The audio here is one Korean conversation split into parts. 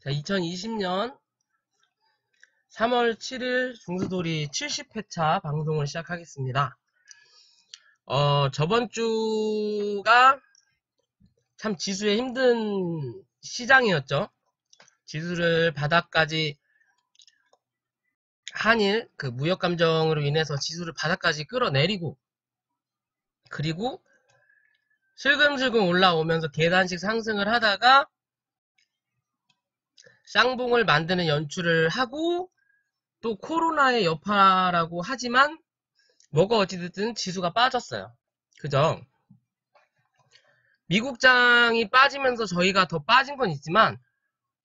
자, 2020년 3월 7일 중수돌이 70회차 방송을 시작하겠습니다. 저번 주가 참 지수에 힘든 시장이었죠. 지수를 바닥까지 한일 그 무역 감정으로 인해서 지수를 바닥까지 끌어내리고, 그리고 슬금슬금 올라오면서 계단식 상승을 하다가 쌍봉을 만드는 연출을 하고, 또 코로나의 여파라고 하지만 뭐가 어찌됐든 지수가 빠졌어요. 그죠? 미국장이 빠지면서 저희가 더 빠진 건 있지만,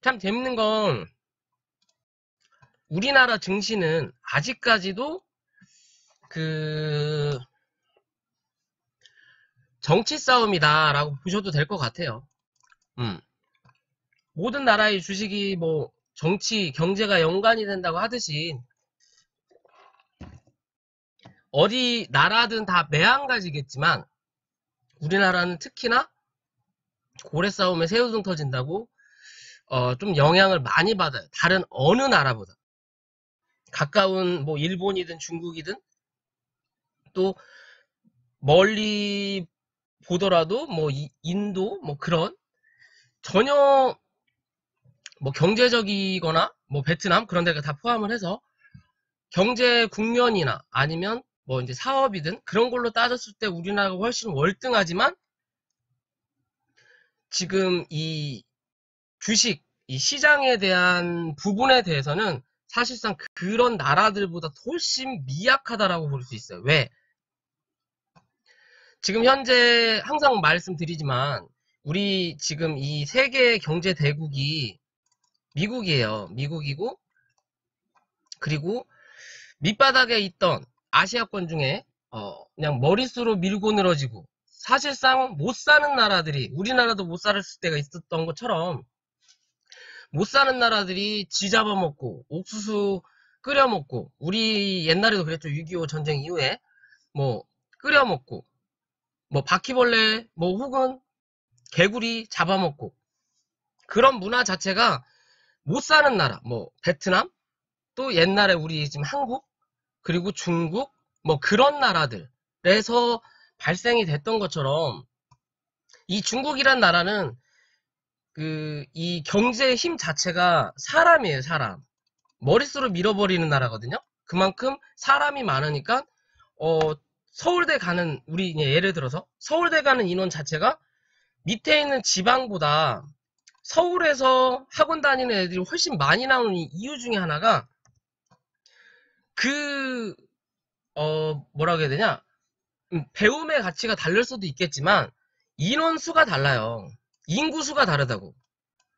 참 재밌는 건 우리나라 증시는 아직까지도 그 정치 싸움이다 라고 보셔도 될 것 같아요. 모든 나라의 주식이 뭐 정치, 경제가 연관이 된다고 하듯이 어디 나라든 다 매한가지겠지만 우리나라는 특히나 고래 싸움에 새우등 터진다고 좀 영향을 많이 받아요. 다른 어느 나라보다. 가까운 뭐 일본이든 중국이든, 또 멀리 보더라도 뭐 인도 뭐 그런 전혀 뭐 경제적이거나 뭐 베트남 그런 데가 다 포함을 해서 경제 국면이나 아니면 뭐 이제 사업이든 그런 걸로 따졌을 때 우리나라가 훨씬 월등하지만, 지금 이 주식, 이 시장에 대한 부분에 대해서는 사실상 그런 나라들보다 훨씬 미약하다라고 볼 수 있어요. 왜? 지금 현재 항상 말씀드리지만 우리 지금 이 세계 경제 대국이 미국이에요. 미국이고, 그리고 밑바닥에 있던 아시아권 중에 그냥 머릿수로 밀고 늘어지고 사실상 못 사는 나라들이, 우리나라도 못 살았을 때가 있었던 것처럼 못 사는 나라들이 쥐 잡아먹고 옥수수 끓여먹고, 우리 옛날에도 그랬죠. 6.25 전쟁 이후에 뭐 끓여먹고 뭐 바퀴벌레 뭐 혹은 개구리 잡아먹고, 그런 문화 자체가 못 사는 나라, 뭐 베트남, 또 옛날에 우리 지금 한국, 그리고 중국, 뭐 그런 나라들에서 발생이 됐던 것처럼, 이 중국이란 나라는 이 경제의 힘 자체가 사람이에요. 사람. 머릿수로 밀어버리는 나라거든요. 그만큼 사람이 많으니까 서울대 가는, 우리 예를 들어서 서울대 가는 인원 자체가 밑에 있는 지방보다 서울에서 학원 다니는 애들이 훨씬 많이 나오는 이유 중에 하나가 뭐라고 해야 되냐, 배움의 가치가 다를 수도 있겠지만 인원수가 달라요. 인구수가 다르다고.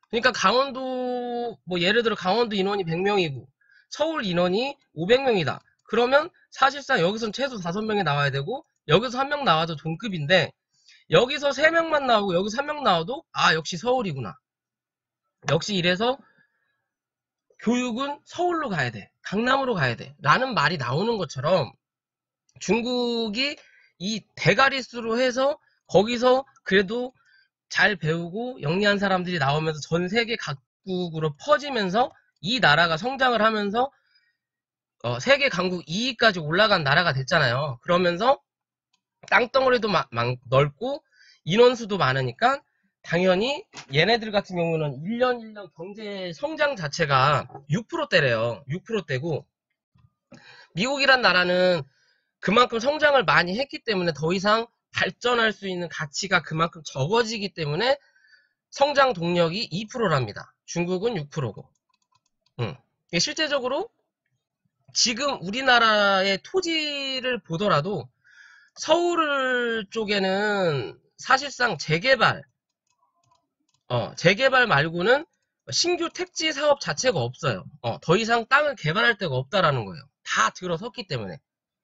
그러니까 강원도, 뭐 예를 들어 강원도 인원이 100명이고 서울 인원이 500명이다. 그러면 사실상 여기선 최소 5명이 나와야 되고, 여기서 1명 나와도 동급인데 여기서 3명만 나오고 여기서 1명 나와도 역시 서울이구나. 역시 이래서 교육은 서울로 가야 돼, 강남으로 가야 돼 라는 말이 나오는 것처럼, 중국이 이 대가리수로 해서 거기서 그래도 잘 배우고 영리한 사람들이 나오면서 전 세계 각국으로 퍼지면서 이 나라가 성장을 하면서 세계 강국 2위까지 올라간 나라가 됐잖아요. 그러면서 땅덩어리도 넓고 인원수도 많으니까 당연히 얘네들 같은 경우는 1년 1년 경제 성장 자체가 6%대래요. 6%대고, 미국이란 나라는 그만큼 성장을 많이 했기 때문에 더 이상 발전할 수 있는 가치가 그만큼 적어지기 때문에 성장 동력이 2%랍니다. 중국은 6%고. 실제적으로 지금 우리나라의 토지를 보더라도 서울 쪽에는 사실상 재개발 말고는 신규 택지 사업 자체가 없어요. 더 이상 땅을 개발할 데가 없다라는 거예요. 다 들어섰기 때문에.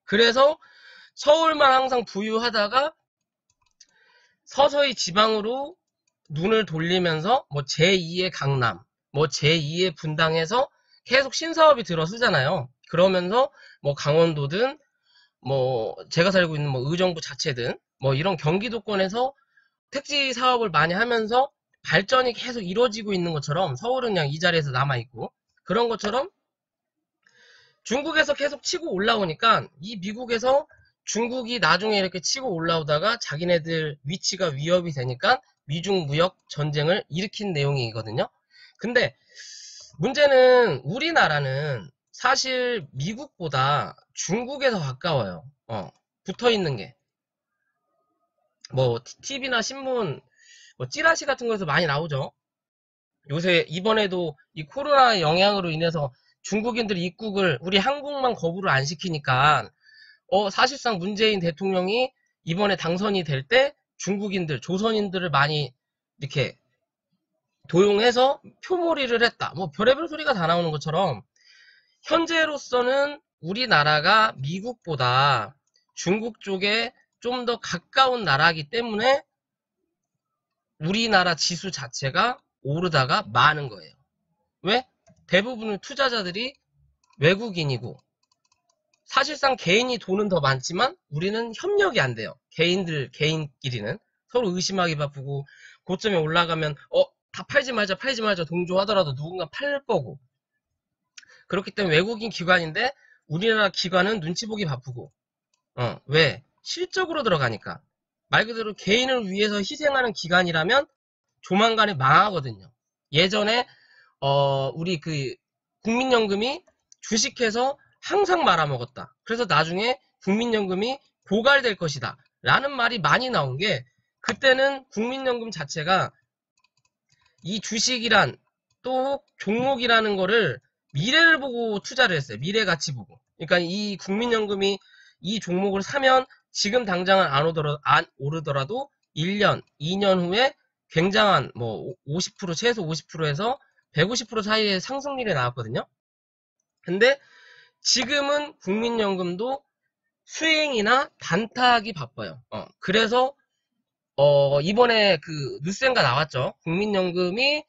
그래서 서울만 항상 부유하다가 서서히 지방으로 눈을 돌리면서 뭐 제2의 강남, 뭐 제2의 분당에서 계속 신사업이 들어서잖아요. 그러면서 뭐 강원도든 뭐 제가 살고 있는 뭐 의정부 자체든 뭐 이런 경기도권에서 택지 사업을 많이 하면서 발전이 계속 이루어지고 있는 것처럼 서울은 그냥 이 자리에서 남아있고, 그런 것처럼 중국에서 계속 치고 올라오니까 이 미국에서 중국이 나중에 이렇게 치고 올라오다가 자기네들 위치가 위협이 되니까 미중 무역 전쟁을 일으킨 내용이거든요. 근데 문제는 우리나라는 사실 미국보다 중국에 더 가까워요. 붙어있는 게. 뭐 TV나 신문, 뭐 찌라시 같은 거에서 많이 나오죠. 요새 이번에도 이 코로나 영향으로 인해서 중국인들 입국을 우리 한국만 거부를 안 시키니까 사실상 문재인 대통령이 이번에 당선이 될 때 중국인들, 조선인들을 많이 이렇게 도용해서 표몰이를 했다. 뭐 별의별 소리가 다 나오는 것처럼 현재로서는 우리나라가 미국보다 중국 쪽에 좀 더 가까운 나라이기 때문에 우리나라 지수 자체가 오르다가 마는 거예요. 왜? 대부분의 투자자들이 외국인이고 사실상 개인이 돈은 더 많지만 우리는 협력이 안 돼요. 개인끼리는 서로 의심하기 바쁘고 고점에 올라가면 다 팔지 말자 동조하더라도 누군가 팔 거고, 그렇기 때문에 외국인 기관인데 우리나라 기관은 눈치 보기 바쁘고 왜? 실적으로 들어가니까. 말 그대로 개인을 위해서 희생하는 기관이라면 조만간에 망하거든요. 예전에 우리 그 국민연금이 주식해서 항상 말아먹었다. 그래서 나중에 국민연금이 고갈될 것이다 라는 말이 많이 나온 게, 그때는 국민연금 자체가 이 주식이란 또 종목이라는 거를 미래를 보고 투자를 했어요. 미래 가치 보고. 그러니까 이 국민연금이 이 종목을 사면 지금 당장은 안 오르더라도 1년, 2년 후에 굉장한 뭐 50%, 최소 50%에서 150% 사이의 상승률이 나왔거든요. 근데 지금은 국민연금도 수행이나 단타하기 바빠요. 그래서 이번에 그 뉴스엔가 나왔죠. 국민연금이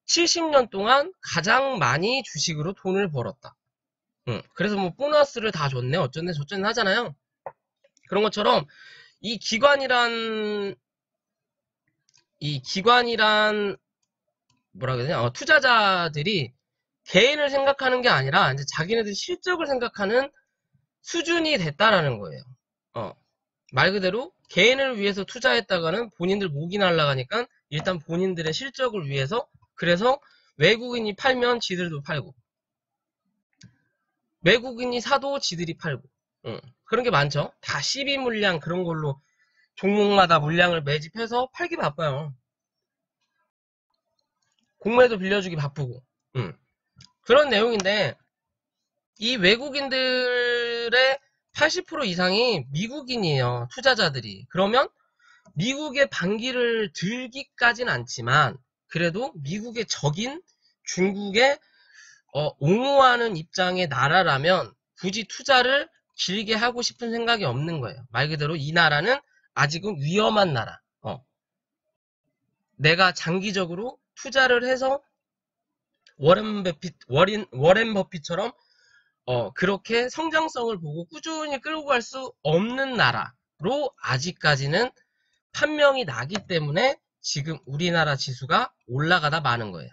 70년 동안 가장 많이 주식으로 돈을 벌었다. 그래서 뭐 보너스를 다 줬네 어쩌네 저쩌네 하잖아요. 그런 것처럼 이 기관이란 뭐라 그래야 되냐, 투자자들이 개인을 생각하는 게 아니라 이제 자기네들 실적을 생각하는 수준이 됐다라는 거예요. 말 그대로 개인을 위해서 투자했다가는 본인들 목이 날아가니까 일단 본인들의 실적을 위해서, 그래서 외국인이 팔면 지들도 팔고 외국인이 사도 지들이 팔고 그런 게 많죠. 다 12 물량 그런 걸로 종목마다 물량을 매집해서 팔기 바빠요. 공매도 빌려주기 바쁘고 그런 내용인데, 이 외국인들의 80% 이상이 미국인이에요. 투자자들이. 그러면 미국의 반기를 들기까진 않지만 그래도 미국의 적인 중국에 옹호하는 입장의 나라라면 굳이 투자를 길게 하고 싶은 생각이 없는 거예요. 말 그대로 이 나라는 아직은 위험한 나라. 내가 장기적으로 투자를 해서 워렌 버핏처럼 그렇게 성장성을 보고 꾸준히 끌고 갈 수 없는 나라로 아직까지는 판명이 나기 때문에 지금 우리나라 지수가 올라가다 마는 거예요.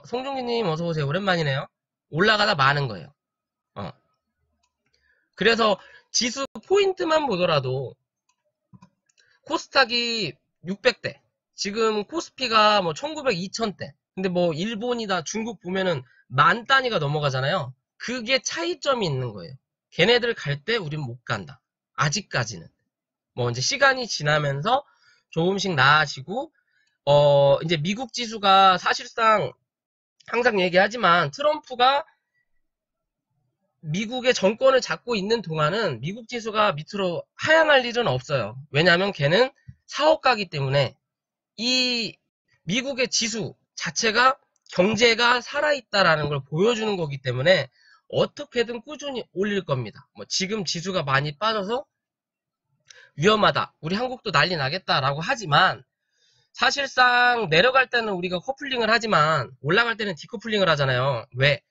송중기님 어서오세요. 오랜만이네요. 올라가다 마는 거예요. 그래서 지수 포인트만 보더라도 코스닥이 600대, 지금 코스피가 뭐 1900, 2000대, 근데 뭐 일본이다 중국 보면은 만 단위가 넘어가잖아요. 그게 차이점이 있는 거예요. 걔네들 갈 때 우린 못 간다. 아직까지는. 뭐 이제 시간이 지나면서 조금씩 나아지고 이제 미국 지수가 사실상 항상 얘기하지만 트럼프가 미국의 정권을 잡고 있는 동안은 미국 지수가 밑으로 하향할 일은 없어요. 왜냐하면 걔는 사업가기 때문에 이 미국의 지수 자체가 경제가 살아있다라는 걸 보여주는 거기 때문에 어떻게든 꾸준히 올릴 겁니다. 뭐 지금 지수가 많이 빠져서 위험하다, 우리 한국도 난리 나겠다라고 하지만 사실상 내려갈 때는 우리가 커플링을 하지만 올라갈 때는 디커플링을 하잖아요. 왜?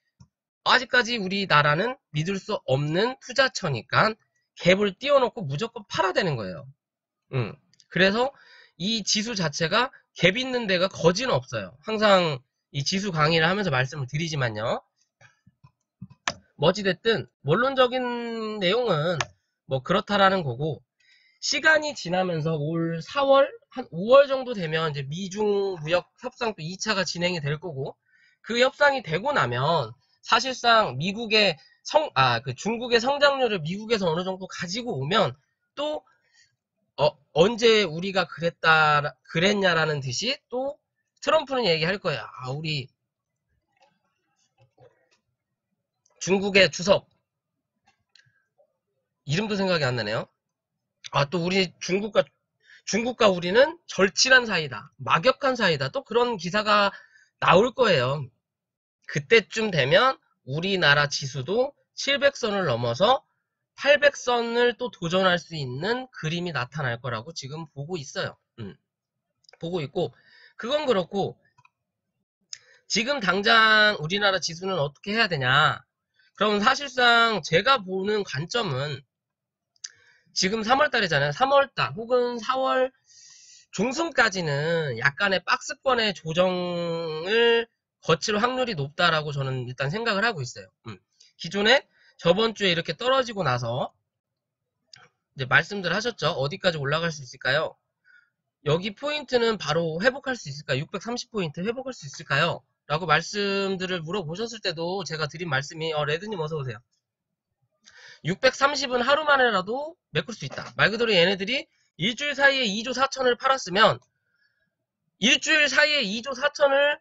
아직까지 우리나라는 믿을 수 없는 투자처니까 갭을 띄워놓고 무조건 팔아야 되는 거예요. 그래서 이 지수 자체가 갭 있는 데가 거지는 없어요. 항상 이 지수 강의를 하면서 말씀을 드리지만요. 뭐 어찌됐든 원론적인 내용은 뭐 그렇다라는 거고, 시간이 지나면서 올 4월, 한 5월 정도 되면 이제 미중 무역 협상 또 2차가 진행이 될 거고, 그 협상이 되고 나면 사실상 미국의 그 중국의 성장률을 미국에서 어느 정도 가지고 오면 또 언제 우리가 그랬냐라는 듯이 또 트럼프는 얘기할 거야. 우리 중국의 주석, 이름도 생각이 안 나네요. 또 우리 중국과 우리는 절친한 사이다. 막역한 사이다. 또 그런 기사가 나올 거예요. 그때쯤 되면 우리나라 지수도 700선을 넘어서 800선을 또 도전할 수 있는 그림이 나타날 거라고 지금 보고 있어요. 보고 있고, 그건 그렇고, 지금 당장 우리나라 지수는 어떻게 해야 되냐? 그럼 사실상 제가 보는 관점은 지금 3월달이잖아요. 3월달 혹은 4월 중순까지는 약간의 박스권의 조정을 거칠 확률이 높다라고 저는 일단 생각을 하고 있어요. 기존에 저번 주에 이렇게 떨어지고 나서 이제 말씀들 하셨죠. 어디까지 올라갈 수 있을까요? 여기 포인트는 바로 회복할 수 있을까요? 630포인트 회복할 수 있을까요? 라고 말씀들을 물어보셨을 때도 제가 드린 말씀이 레드님 어서오세요. 630은 하루 만에라도 메꿀 수 있다. 말 그대로 얘네들이 일주일 사이에 2조 4천을 팔았으면 일주일 사이에 2조 4천을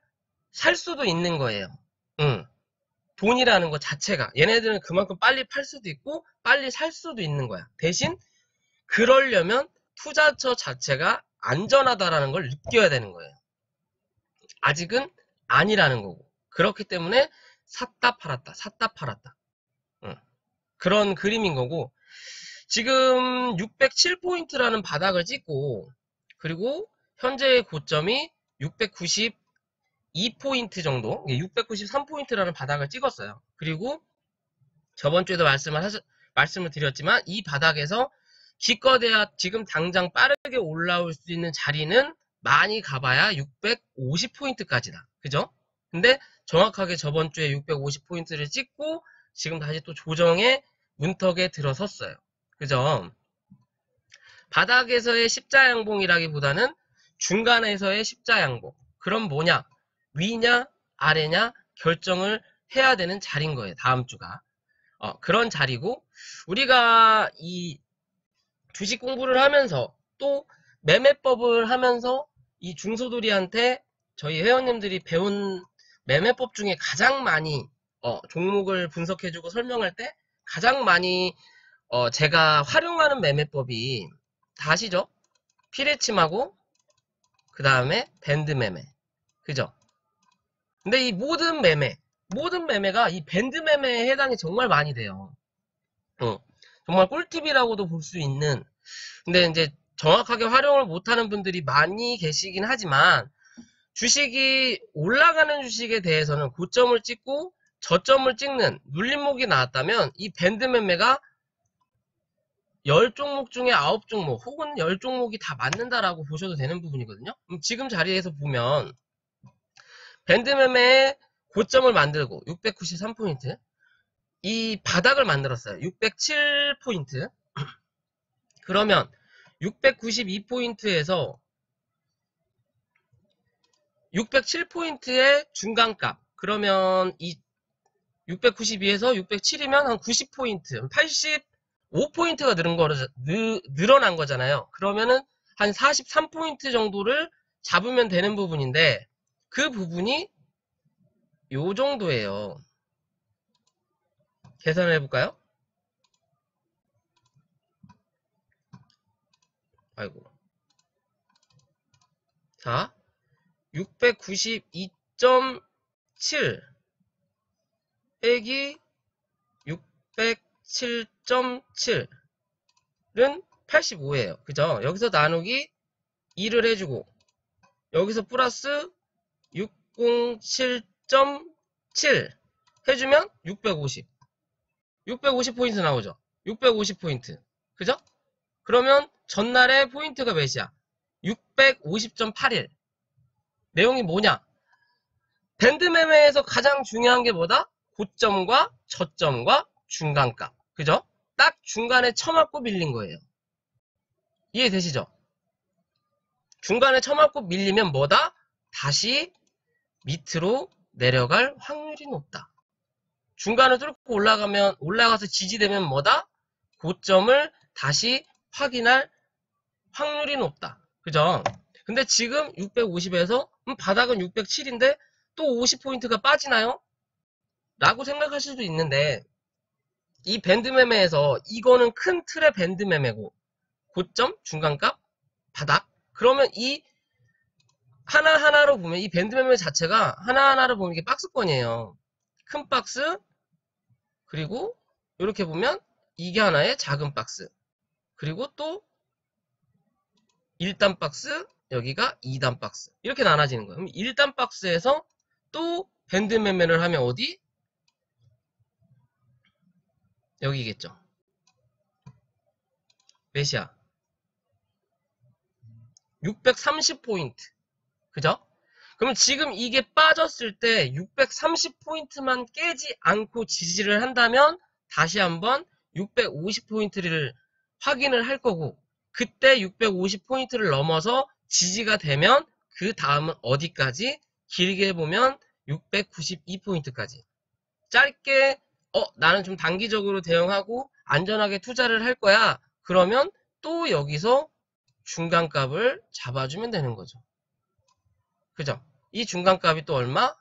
살 수도 있는 거예요. 돈이라는 것 자체가. 얘네들은 그만큼 빨리 팔 수도 있고 빨리 살 수도 있는 거야. 대신 그러려면 투자처 자체가 안전하다라는 걸 느껴야 되는 거예요. 아직은 아니라는 거고. 그렇기 때문에 샀다 팔았다 샀다 팔았다. 그런 그림인 거고, 지금 607포인트라는 바닥을 찍고, 그리고 현재의 고점이 692포인트 정도, 693포인트라는 바닥을 찍었어요. 그리고 저번 주에도 말씀을 드렸지만 이 바닥에서 기껏해야 지금 당장 빠르게 올라올 수 있는 자리는 많이 가봐야 650포인트까지다. 그죠? 근데 정확하게 저번 주에 650포인트를 찍고 지금 다시 또 조정의 문턱에 들어섰어요. 그죠? 바닥에서의 십자양봉이라기보다는 중간에서의 십자양봉. 그럼 뭐냐? 위냐 아래냐 결정을 해야 되는 자리인 거예요. 다음 주가. 그런 자리고, 우리가 이 주식 공부를 하면서 또 매매법을 하면서 이 중소들이한테 저희 회원님들이 배운 매매법 중에 가장 많이 종목을 분석해주고 설명할 때 가장 많이 제가 활용하는 매매법이 다 아시죠? 피레침하고 그 다음에 밴드 매매. 그죠? 근데 이 모든 매매가 이 밴드 매매에 해당이 정말 많이 돼요. 정말 꿀팁이라고도 볼 수 있는. 근데 이제 정확하게 활용을 못하는 분들이 많이 계시긴 하지만, 주식이 올라가는 주식에 대해서는 고점을 찍고 저점을 찍는 눌림목이 나왔다면 이 밴드 매매가 10종목 중에 9종목 혹은 10종목이 다 맞는다라고 보셔도 되는 부분이거든요. 지금 자리에서 보면 밴드 매매에 고점을 만들고 693포인트, 이 바닥을 만들었어요. 607포인트. 그러면 692포인트에서 607포인트의 중간값, 그러면 이 692에서 607이면 한 90포인트, 85포인트가 늘어난 거잖아요. 그러면은 한 43포인트 정도를 잡으면 되는 부분인데, 그 부분이 요 정도예요. 계산을 해볼까요? 아이고. 자, 692.7 빼기 607.7은 85예요. 그죠? 여기서 나누기 2를 해주고, 여기서 플러스 607.7 해주면 650포인트 나오죠. 650포인트. 그죠? 그러면 전날의 포인트가 몇이야? 650.81. 내용이 뭐냐? 밴드 매매에서 가장 중요한 게 뭐다? 고점과 저점과 중간값. 그죠? 딱 중간에 쳐맞고 밀린 거예요. 이해되시죠? 중간에 쳐맞고 밀리면 뭐다? 다시 밑으로 내려갈 확률이 높다. 중간을 뚫고 올라가서 지지되면 뭐다? 고점을 다시 확인할 확률이 높다. 그죠? 근데 지금 650에서 바닥은 607인데 또 50포인트가 빠지나요? 라고 생각하실 수도 있는데 이 밴드 매매에서 이거는 큰 틀의 밴드 매매고 고점, 중간값, 바닥 그러면 이 하나하나로 보면 이 밴드 매매 자체가 하나하나로 보면 이게 박스권이에요. 큰 박스 그리고 이렇게 보면 이게 하나의 작은 박스 그리고 또 1단 박스 여기가 2단 박스 이렇게 나눠지는 거예요. 그럼 1단 박스에서 또 밴드 매매를 하면 어디? 여기겠죠. 몇이야? 630포인트. 그죠? 그럼 지금 이게 빠졌을 때 630포인트만 깨지 않고 지지를 한다면 다시 한번 650포인트를 확인을 할 거고 그때 650포인트를 넘어서 지지가 되면 그 다음은 어디까지? 길게 보면 692포인트까지. 짧게 나는 좀 단기적으로 대응하고 안전하게 투자를 할 거야. 그러면 또 여기서 중간값을 잡아주면 되는 거죠. 그죠? 이 중간값이 또 얼마?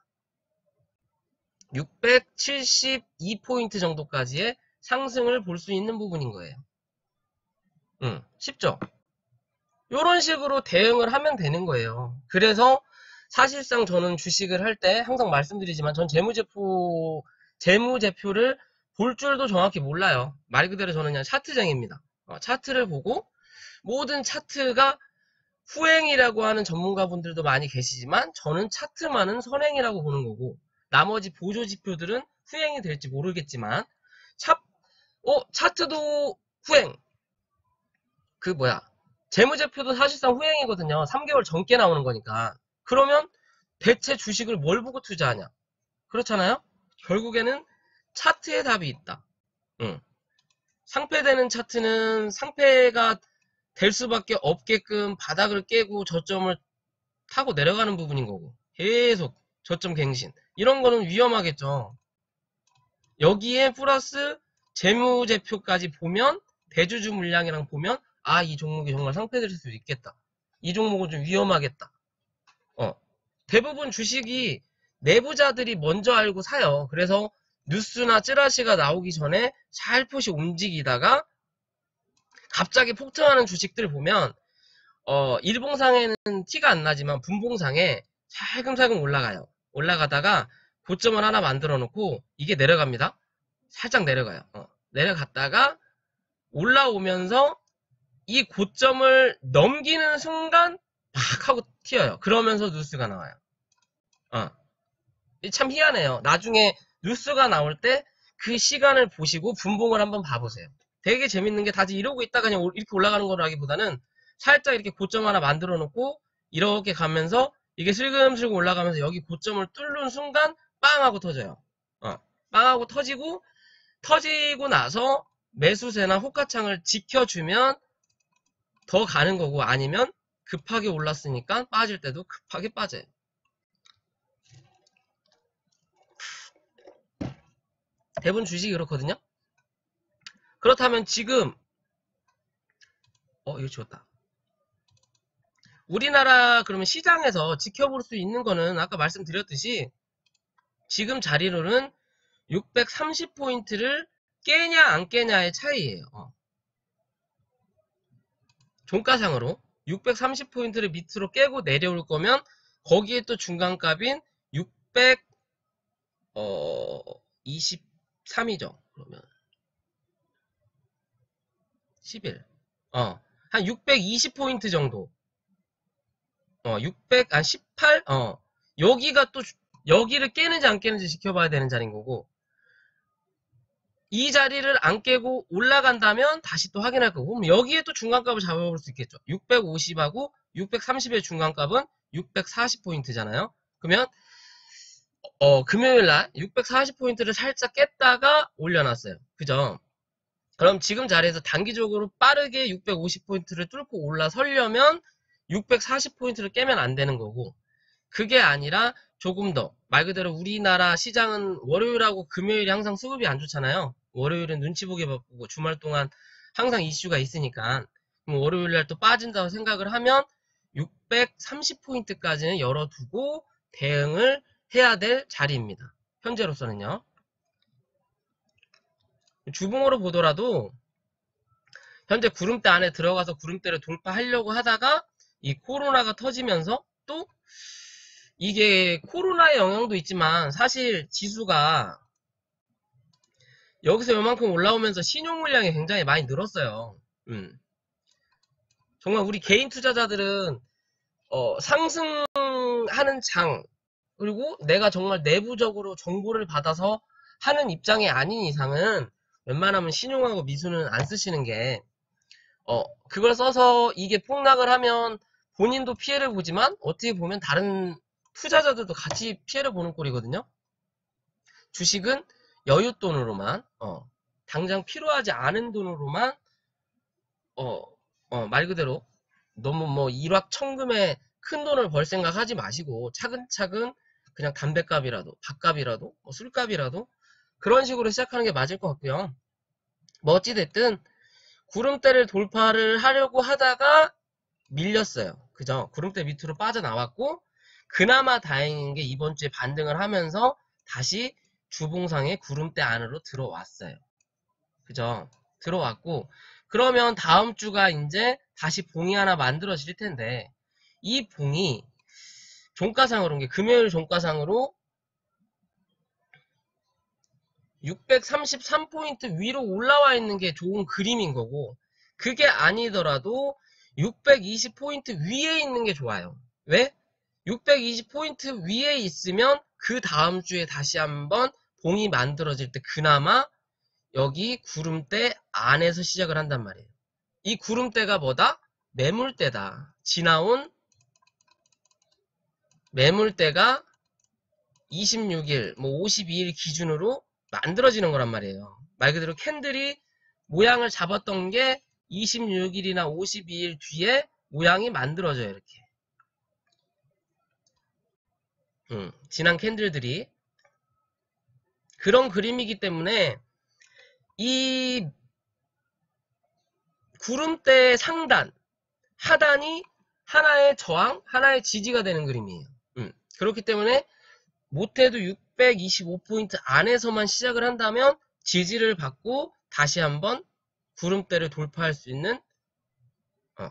672포인트 정도까지의 상승을 볼 수 있는 부분인 거예요. 쉽죠? 이런 식으로 대응을 하면 되는 거예요. 그래서 사실상 저는 주식을 할 때 항상 말씀드리지만 전 재무제표를 볼 줄도 정확히 몰라요. 말 그대로 저는 그냥 차트쟁입니다. 차트를 보고 모든 차트가 후행이라고 하는 전문가분들도 많이 계시지만 저는 차트만은 선행이라고 보는 거고 나머지 보조지표들은 후행이 될지 모르겠지만 차트도 후행 재무제표도 사실상 후행이거든요. 3개월 전께 나오는 거니까. 그러면 대체 주식을 뭘 보고 투자하냐? 그렇잖아요? 결국에는 차트에 답이 있다. 상패되는 차트는 상패가 될 수밖에 없게끔 바닥을 깨고 저점을 타고 내려가는 부분인 거고 계속 저점 갱신 이런 거는 위험하겠죠. 여기에 플러스 재무제표까지 보면 대주주 물량이랑 보면 이 종목이 정말 상패될 수도 있겠다. 이 종목은 좀 위험하겠다. 대부분 주식이 내부자들이 먼저 알고 사요. 그래서 뉴스나 찌라시가 나오기 전에 살포시 움직이다가 갑자기 폭등하는 주식들 보면 일봉상에는 티가 안 나지만 분봉상에 살금살금 올라가요. 올라가다가 고점을 하나 만들어 놓고 이게 내려갑니다. 살짝 내려가요. 내려갔다가 올라오면서 이 고점을 넘기는 순간 팍 하고 튀어요. 그러면서 뉴스가 나와요. 참 희한해요. 나중에 뉴스가 나올 때 그 시간을 보시고 분봉을 한번 봐보세요. 되게 재밌는 게 다들 이러고 있다 그냥 이렇게 올라가는 거라기보다는 살짝 이렇게 고점 하나 만들어 놓고 이렇게 가면서 이게 슬금슬금 올라가면서 여기 고점을 뚫는 순간 빵 하고 터져요. 빵 하고 터지고 나서 매수세나 호가창을 지켜주면 더 가는 거고 아니면 급하게 올랐으니까 빠질 때도 급하게 빠져요. 대부분 주식이 그렇거든요. 그렇다면 지금 이거 좋다. 우리나라 그러면 시장에서 지켜볼 수 있는 거는 아까 말씀드렸듯이 지금 자리로는 630포인트를 깨냐 안 깨냐의 차이예요. 종가상으로 630포인트를 밑으로 깨고 내려올 거면 거기에 또 중간값인 623이죠. 그러면 11 한 620포인트 정도 18 여기가 또 여기를 깨는지 안 깨는지 지켜봐야 되는 자리인 거고 이 자리를 안 깨고 올라간다면 다시 또 확인할 거고 그럼 여기에 또 중간값을 잡아볼 수 있겠죠. 650하고 630의 중간값은 640포인트잖아요. 그러면 금요일날 640포인트를 살짝 깼다가 올려놨어요. 그죠? 그럼 지금 자리에서 단기적으로 빠르게 650포인트를 뚫고 올라서려면 640포인트를 깨면 안 되는 거고, 그게 아니라 조금 더, 말 그대로 우리나라 시장은 월요일하고 금요일이 항상 수급이 안 좋잖아요. 월요일은 눈치 보기 바쁘고 주말 동안 항상 이슈가 있으니까, 그럼 월요일날 또 빠진다고 생각을 하면 630포인트까지는 열어두고 대응을 해야 될 자리입니다. 현재로서는요. 주봉으로 보더라도 현재 구름대 안에 들어가서 구름대를 돌파하려고 하다가 이 코로나가 터지면서, 또 이게 코로나의 영향도 있지만 사실 지수가 여기서 요만큼 올라오면서 신용 물량이 굉장히 많이 늘었어요. 정말 우리 개인 투자자들은 상승하는 장, 그리고 내가 정말 내부적으로 정보를 받아서 하는 입장이 아닌 이상은 웬만하면 신용하고 미수는 안 쓰시는 게, 그걸 써서 이게 폭락을 하면 본인도 피해를 보지만 어떻게 보면 다른 투자자들도 같이 피해를 보는 꼴이거든요. 주식은 여윳돈으로만, 당장 필요하지 않은 돈으로만, 말 그대로 너무 뭐 일확천금에 큰 돈을 벌 생각 하지 마시고 차근차근 그냥 담배값이라도, 밥값이라도, 뭐 술값이라도 그런 식으로 시작하는 게 맞을 것 같고요. 뭐 어찌됐든 구름대를 돌파를 하려고 하다가 밀렸어요. 그죠? 구름대 밑으로 빠져나왔고, 그나마 다행인 게 이번 주에 반등을 하면서 다시 주봉상의 구름대 안으로 들어왔어요. 그죠? 들어왔고, 그러면 다음 주가 이제 다시 봉이 하나 만들어질 텐데, 이 봉이 종가상으로, 금요일 종가상으로 633포인트 위로 올라와 있는 게 좋은 그림인 거고, 그게 아니더라도 620포인트 위에 있는 게 좋아요. 왜? 620포인트 위에 있으면 그 다음 주에 다시 한번 봉이 만들어질 때 그나마 여기 구름대 안에서 시작을 한단 말이에요. 이 구름대가 뭐다? 매물대다. 지나온 매물대가 26일, 뭐 52일 기준으로 만들어지는 거란 말이에요. 말 그대로 캔들이 모양을 잡았던 게 26일이나 52일 뒤에 모양이 만들어져요. 이렇게. 지난 캔들들이. 그런 그림이기 때문에 이 구름대 상단, 하단이 하나의 저항, 하나의 지지가 되는 그림이에요. 그렇기 때문에 못해도 625포인트 안에서만 시작을 한다면 지지를 받고 다시 한번 구름대를 돌파할 수 있는,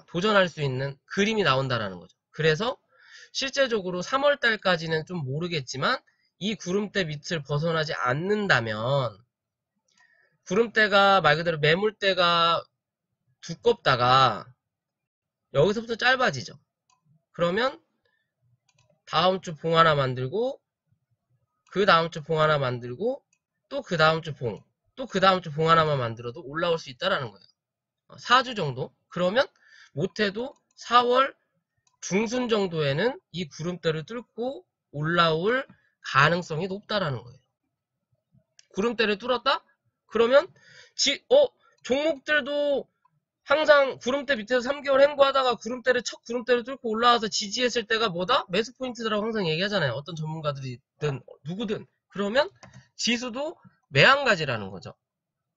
도전할 수 있는 그림이 나온다라는 거죠. 그래서 실제적으로 3월달까지는 좀 모르겠지만 이 구름대 밑을 벗어나지 않는다면, 구름대가 말 그대로 매물대가 두껍다가 여기서부터 짧아지죠. 그러면 다음 주 봉 하나 만들고, 그 다음 주 봉 하나 만들고, 또 그 다음 주 봉, 또 그 다음 주 봉 하나만 만들어도 올라올 수 있다라는 거예요. 4주 정도? 그러면 못해도 4월 중순 정도에는 이 구름대를 뚫고 올라올 가능성이 높다라는 거예요. 구름대를 뚫었다? 그러면 종목들도 항상 구름대 밑에서 3개월 행보하다가 첫 구름대를 뚫고 올라와서 지지했을 때가 뭐다? 매수 포인트라고 항상 얘기하잖아요. 어떤 전문가들이든 누구든. 그러면 지수도 매한가지라는 거죠.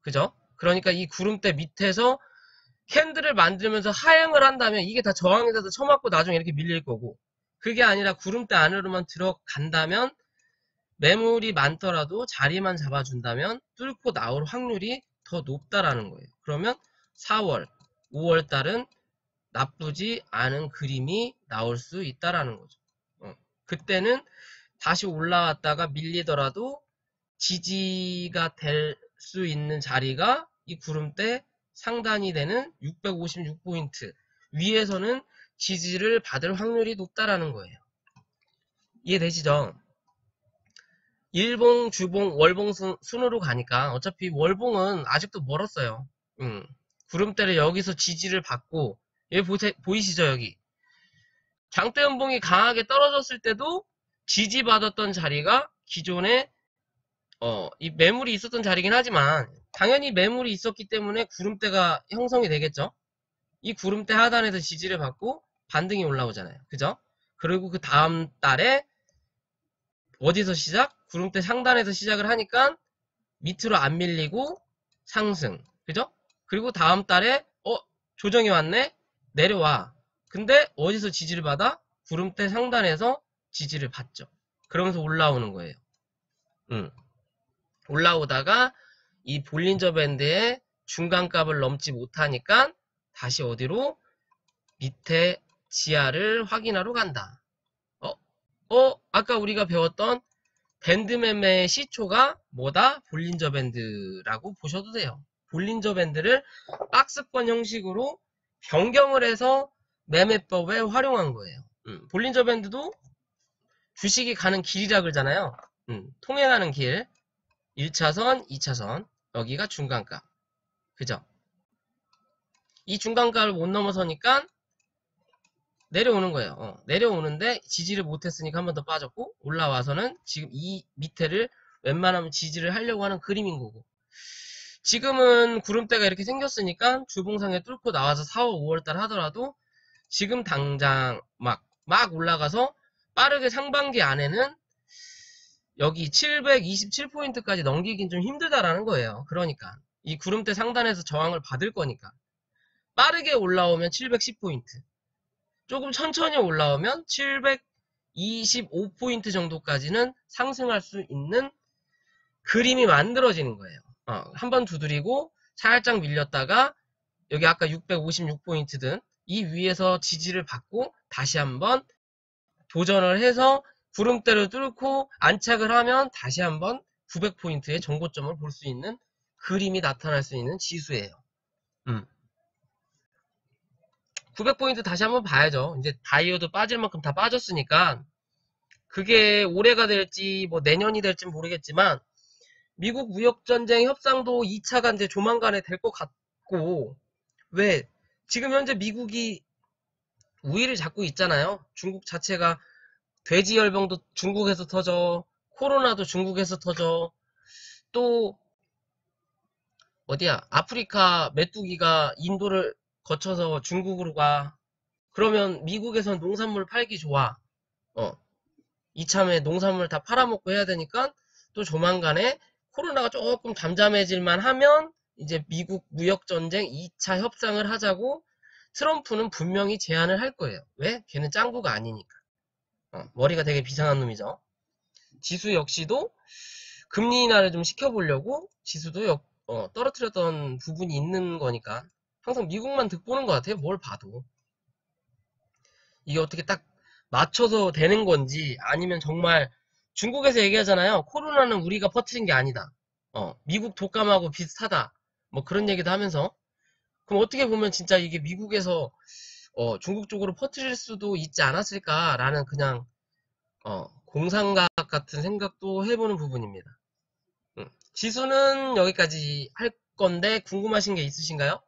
그죠? 그러니까 이 구름대 밑에서 캔들을 만들면서 하향을 한다면 이게 다 저항이 돼서 쳐맞고 나중에 이렇게 밀릴 거고, 그게 아니라 구름대 안으로만 들어간다면 매물이 많더라도 자리만 잡아준다면 뚫고 나올 확률이 더 높다라는 거예요. 그러면 4월, 5월달은 나쁘지 않은 그림이 나올 수 있다라는 거죠. 그때는 다시 올라왔다가 밀리더라도 지지가 될 수 있는 자리가 이 구름대 상단이 되는 656포인트 위에서는 지지를 받을 확률이 높다라는 거예요. 이해되시죠? 일봉, 주봉, 월봉 순으로 가니까 어차피 월봉은 아직도 멀었어요. 구름대를 여기서 지지를 받고, 여기 보이시죠? 여기 장대 연봉이 강하게 떨어졌을 때도 지지받았던 자리가 기존에 이 매물이 있었던 자리긴 하지만 당연히 매물이 있었기 때문에 구름대가 형성이 되겠죠. 이 구름대 하단에서 지지를 받고 반등이 올라오잖아요. 그죠? 그리고 그 다음 달에 어디서 시작? 구름대 상단에서 시작을 하니까 밑으로 안 밀리고 상승. 그죠? 그리고 다음 달에 조정이 왔네? 내려와. 근데 어디서 지지를 받아? 구름대 상단에서 지지를 받죠. 그러면서 올라오는 거예요. 올라오다가 이 볼린저 밴드의 중간값을 넘지 못하니까 다시 어디로? 밑에 지하를 확인하러 간다. 아까 우리가 배웠던 밴드 매매의 시초가 뭐다? 볼린저 밴드라고 보셔도 돼요. 볼린저 밴드를 박스권 형식으로 변경을 해서 매매법에 활용한 거예요. 볼린저 밴드도 주식이 가는 길이라 그러잖아요. 통행하는 길. 1차선, 2차선. 여기가 중간값. 그죠? 이 중간값을 못 넘어서니까 내려오는 거예요. 내려오는데 지지를 못했으니까 한 번 더 빠졌고 올라와서는 지금 이 밑에를 웬만하면 지지를 하려고 하는 그림인 거고 지금은 구름대가 이렇게 생겼으니까 주봉상에 뚫고 나와서 4월, 5월달 하더라도 지금 당장 막 올라가서 빠르게 상반기 안에는 여기 727포인트까지 넘기긴 좀 힘들다라는 거예요. 그러니까 이 구름대 상단에서 저항을 받을 거니까 빠르게 올라오면 710포인트 조금 천천히 올라오면 725포인트 정도까지는 상승할 수 있는 그림이 만들어지는 거예요. 한번 두드리고 살짝 밀렸다가 여기 아까 656포인트든 이 위에서 지지를 받고 다시 한번 도전을 해서 구름대를 뚫고 안착을 하면 다시 한번 900포인트의 정고점을 볼 수 있는 그림이 나타날 수 있는 지수예요. 900포인트 다시 한번 봐야죠. 이제 다이어도 빠질 만큼 다 빠졌으니까 그게 올해가 될지 뭐 내년이 될지 모르겠지만 미국 무역전쟁 협상도 2차가 이제 조만간에 될 것 같고 왜? 지금 현재 미국이 우위를 잡고 있잖아요. 중국 자체가 돼지열병도 중국에서 터져 코로나도 중국에서 터져 또 어디야 아프리카 메뚜기가 인도를 거쳐서 중국으로 가 그러면 미국에선 농산물 팔기 좋아 이참에 농산물 다 팔아먹고 해야 되니까 또 조만간에 코로나가 조금 잠잠해질만 하면 이제 미국 무역전쟁 2차 협상을 하자고 트럼프는 분명히 제안을 할 거예요. 왜? 걔는 짱구가 아니니까. 머리가 되게 비상한 놈이죠. 지수 역시도 금리 인하를 좀 시켜보려고 지수도 떨어뜨렸던 부분이 있는 거니까 항상 미국만 득보는 것 같아요. 뭘 봐도. 이게 어떻게 딱 맞춰서 되는 건지 아니면 정말 중국에서 얘기하잖아요. 코로나는 우리가 퍼뜨린 게 아니다. 미국 독감하고 비슷하다. 뭐 그런 얘기도 하면서 그럼 어떻게 보면 진짜 이게 미국에서 중국 쪽으로 퍼뜨릴 수도 있지 않았을까라는 그냥 공상각 같은 생각도 해보는 부분입니다. 지수는 여기까지 할 건데 궁금하신 게 있으신가요?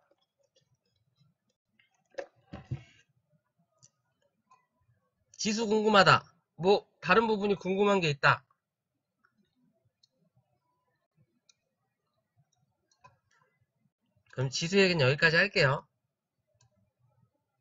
지수 궁금하다. 뭐 다른 부분이 궁금한 게 있다. 그럼 지수 얘기는 여기까지 할게요.